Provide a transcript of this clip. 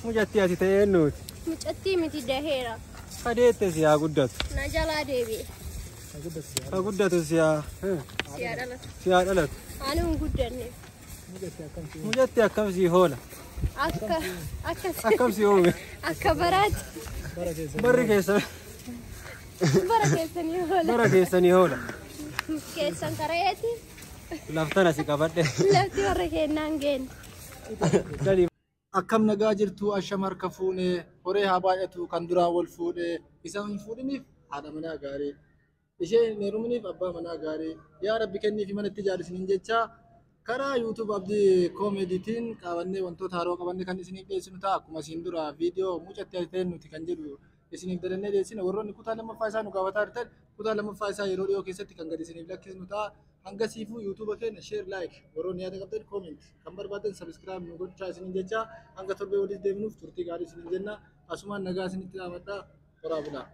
Mujatti ati ta'ee nuti. Mucatti miti daheera. Kadeette siyaa guddatu. Na jalaa deebi'e. Ka guddatu siyaa. Siyaa dhalatu. Siyaa dhalatu. Ani hin guddanne. Mujatti akkam sii hoola. Akkam sii uume. Akka baraati. Barri keessa. Bara keessanii hoola. Bara keessanii hoola. Keessan kareeti. Laftana si qabadhe. Lafti warra kennaan geenne. Akkam nagaa jirtu ashamar ka fuune horee haa baay'atu kan duraan wal fuudhe isa hin fuudhiniif haadha manaa gaarii ishee hin heeruminiif abbaa manaa gaarii yaa rabbi kenniifi manatti jaallisiniin jecha karaa YouTube abdii koomediitiin qabannee wantoota haroo qabannee kan isiniif dhiyeessinu ta'a akkuma isin dura viidiyoo mucatti ati nuti kan jedhu isiniif dalannee dhiyeessina warroonni kutaa lammaffaa isaa nu gaafataa jirtan kutaa lammaffaa isaa yeroo dhiyoo keessatti kan gadi isiniif lakkisnu ta'a. Hanga siifuu YouTube keenya share like warroonni yaada qabdan comment kan barbaadan subscribe nu godhaa isiniin jecha hanga torbee walitti deebinuuf turtii gaarii isiniin jenna asumaan nagaa isinitti dhaamadhaa horaa bulaa.